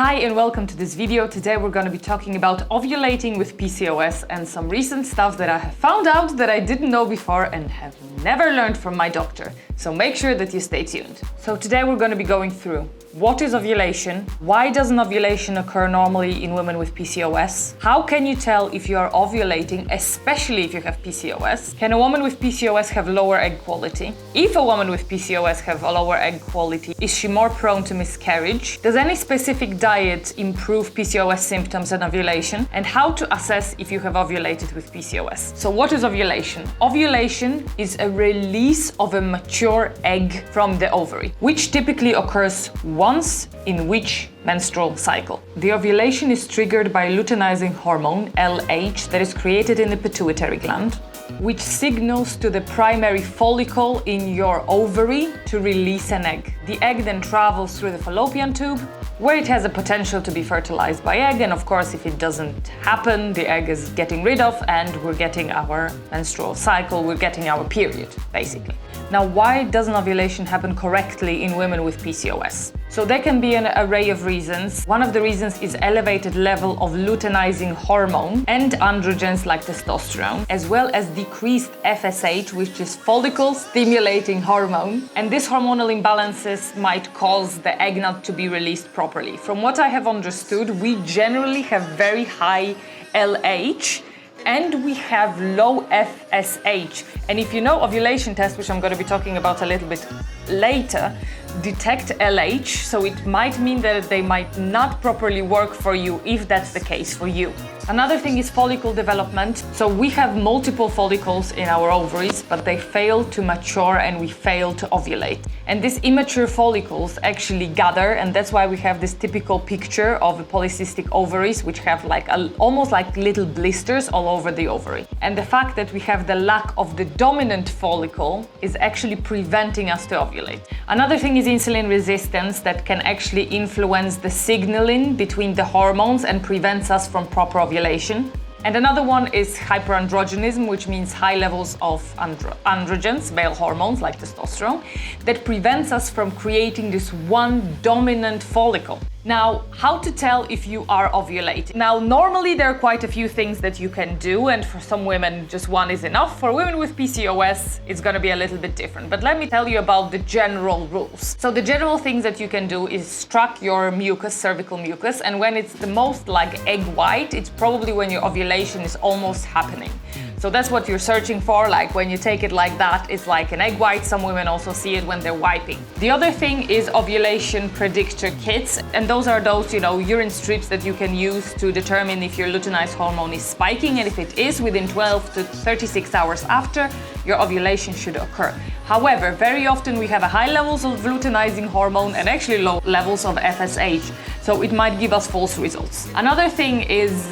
Hi and welcome to this video. Today we're going to be talking about ovulating with PCOS and some recent stuff that I have found out that I didn't know before and have never learned from my doctor. So make sure that you stay tuned. So today we're going to be going through what is ovulation, why doesn't ovulation occur normally in women with PCOS, how can you tell if you are ovulating, especially if you have PCOS, can a woman with PCOS have lower egg quality, if a woman with PCOS have a lower egg quality, is she more prone to miscarriage, does any specific diet improve PCOS symptoms and ovulation, and how to assess if you have ovulated with PCOS. So what is ovulation? Ovulation is a release of a mature egg from the ovary, which typically occurs once in which menstrual cycle. The ovulation is triggered by luteinizing hormone, LH, that is created in the pituitary gland, which signals to the primary follicle in your ovary to release an egg. The egg then travels through the fallopian tube, where it has a potential to be fertilized by egg, and of course if it doesn't happen, the egg is getting rid of and we're getting our menstrual cycle, we're getting our period, basically. Now, why doesn't ovulation happen correctly in women with PCOS? So there can be an array of reasons. One of the reasons is elevated level of luteinizing hormone and androgens like testosterone, as well as decreased FSH, which is follicle stimulating hormone. And these hormonal imbalances might cause the egg not to be released properly. From what I have understood, we generally have very high LH, and we have low FSH. And if you know ovulation test, which I'm going to be talking about a little bit later, detect LH, so it might mean that they might not properly work for you if that's the case for you. Another thing is follicle development. So we have multiple follicles in our ovaries, but they fail to mature and we fail to ovulate. And these immature follicles actually gather, and that's why we have this typical picture of the polycystic ovaries, which have like almost like little blisters all over the ovary. And the fact that we have the lack of the dominant follicle is actually preventing us to ovulate. Another thing is insulin resistance that can actually influence the signaling between the hormones and prevents us from proper ovulation. And another one is hyperandrogenism, which means high levels of androgens, male hormones like testosterone, that prevents us from creating this one dominant follicle. Now, how to tell if you are ovulating? Now, normally there are quite a few things that you can do, and for some women, just one is enough. For women with PCOS, it's gonna be a little bit different. But let me tell you about the general rules. So the general things that you can do is track your mucus, cervical mucus, and when it's the most like egg white, it's probably when your ovulation is almost happening. So that's what you're searching for, like when you take it like that, it's like an egg white. Some women also see it when they're wiping. The other thing is ovulation predictor kits, and those are those, urine strips that you can use to determine if your luteinized hormone is spiking, and if it is, within 12 to 36 hours after, your ovulation should occur. However, very often we have high levels of luteinizing hormone and actually low levels of FSH, so it might give us false results. Another thing is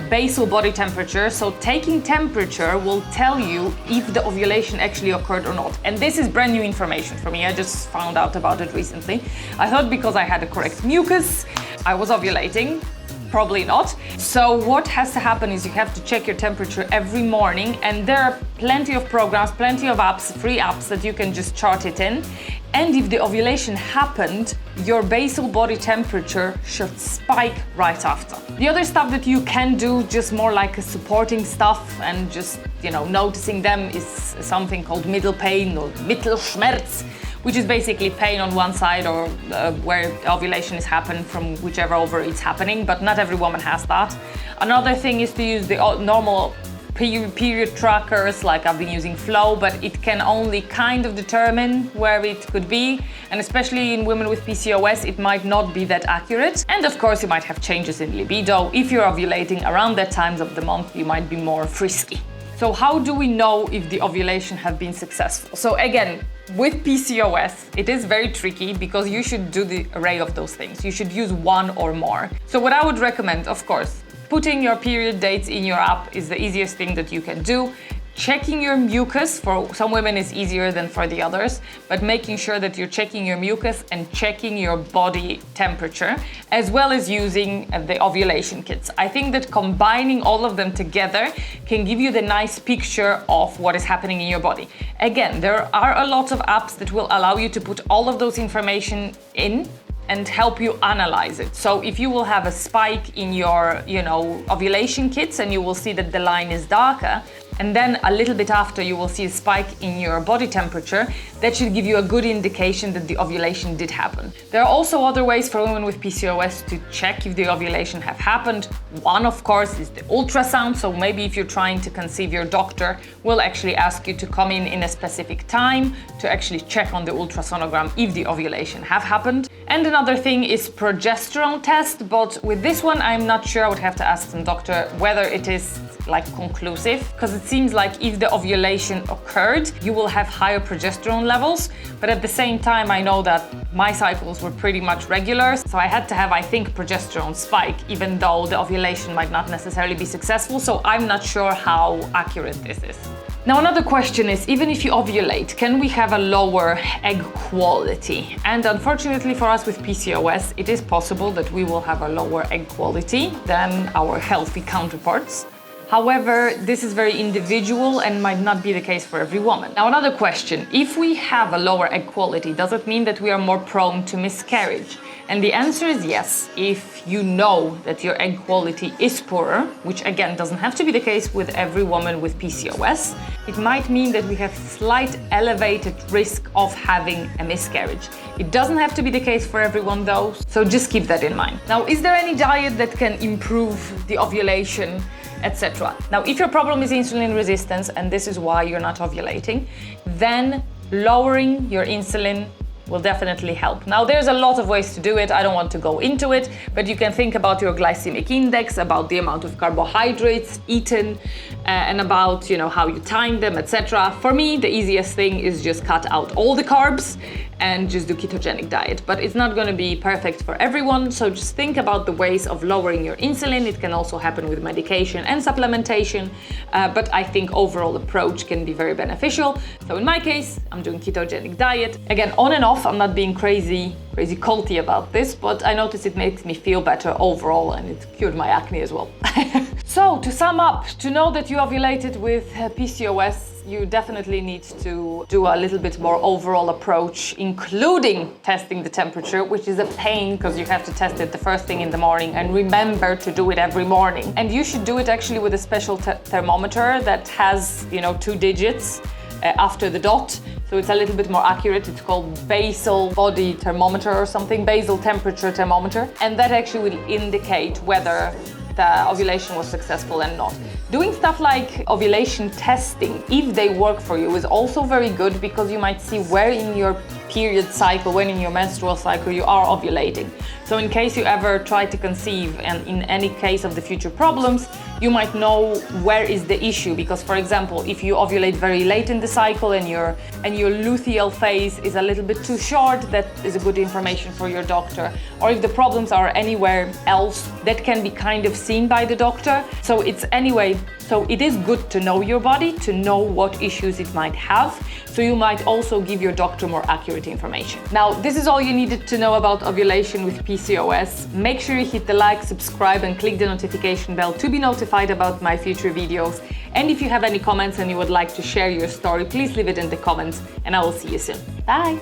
basal body temperature. So taking temperature will tell you if the ovulation actually occurred or not. And this is brand new information for me. I just found out about it recently. I thought because I had the correct mucus, I was ovulating. Probably not. So what has to happen is you have to check your temperature every morning, and there are plenty of programs, plenty of apps, free apps that you can just chart it in. And if the ovulation happened, your basal body temperature should spike right after. The other stuff that you can do, just more like a supporting stuff and just, noticing them, is something called middle pain or Mittelschmerz, which is basically pain on one side or where ovulation is happening from whichever ovary it's happening, but not every woman has that. Another thing is to use the normal period trackers, like I've been using Flow, but it can only kind of determine where it could be, and especially in women with PCOS, it might not be that accurate. And of course, you might have changes in libido. If you're ovulating around that times of the month, you might be more frisky. So how do we know if the ovulation have been successful? So again, with PCOS, it is very tricky because you should do the array of those things. You should use one or more. So what I would recommend, of course, putting your period dates in your app is the easiest thing that you can do. Checking your mucus, for some women is easier than for the others, but making sure that you're checking your mucus and checking your body temperature, as well as using the ovulation kits. I think that combining all of them together can give you the nice picture of what is happening in your body. Again, there are a lot of apps that will allow you to put all of those information in, and help you analyze it. So if you will have a spike in your, ovulation kits and you will see that the line is darker, and then a little bit after you will see a spike in your body temperature, that should give you a good indication that the ovulation did happen. There are also other ways for women with PCOS to check if the ovulation have happened. One, of course, is the ultrasound. So maybe if you're trying to conceive, your doctor will actually ask you to come in a specific time to actually check on the ultrasonogram if the ovulation have happened. And another thing is progesterone test, but with this one, I'm not sure. I would have to ask some doctor whether it is conclusive, because it seems like if the ovulation occurred, you will have higher progesterone levels. But at the same time, I know that my cycles were pretty much regular, so I had to have, I think, progesterone spike, even though the ovulation might not necessarily be successful. So I'm not sure how accurate this is. Now, another question is, even if you ovulate, can we have a lower egg quality? And unfortunately for us with PCOS, it is possible that we will have a lower egg quality than our healthy counterparts. However, this is very individual and might not be the case for every woman. Now, another question, if we have a lower egg quality, does it mean that we are more prone to miscarriage? And the answer is yes. If you know that your egg quality is poorer, which again doesn't have to be the case with every woman with PCOS, it might mean that we have slight elevated risk of having a miscarriage. It doesn't have to be the case for everyone though, so just keep that in mind. Now, is there any diet that can improve the ovulation, etc.? Now, if your problem is insulin resistance and this is why you're not ovulating, then lowering your insulin will definitely help. Now, there's a lot of ways to do it. I don't want to go into it, but you can think about your glycemic index, about the amount of carbohydrates eaten, and about, how you time them, etc. For me, the easiest thing is just cut out all the carbs and just do ketogenic diet. But it's not going to be perfect for everyone, so just think about the ways of lowering your insulin. It can also happen with medication and supplementation, but I think overall approach can be very beneficial. So in my case, I'm doing ketogenic diet. Again, on and off, I'm not being crazy culty about this, but I notice it makes me feel better overall, and it cured my acne as well. So to sum up, to know that you ovulated with PCOS, you definitely need to do a little bit more overall approach, including testing the temperature, which is a pain because you have to test it the first thing in the morning, and remember to do it every morning. And you should do it actually with a special thermometer that has, 2 digits after the dot. So it's a little bit more accurate. It's called basal body thermometer or something, basal temperature thermometer. And that actually will indicate whether the ovulation was successful and not. Doing stuff like ovulation testing, if they work for you, is also very good because you might see where in your period cycle, when in your menstrual cycle you are ovulating. So in case you ever try to conceive and in any case of the future problems, you might know where is the issue. Because for example, if you ovulate very late in the cycle and your luteal phase is a little bit too short, that is a good information for your doctor. Or if the problems are anywhere else, that can be kind of seen by the doctor. So it is good to know your body, to know what issues it might have. So you might also give your doctor more accurate information. Now, this is all you needed to know about ovulation with PCOS. Make sure you hit the like, subscribe, and click the notification bell to be notified about my future videos. And if you have any comments and you would like to share your story, please leave it in the comments, and I will see you soon. Bye!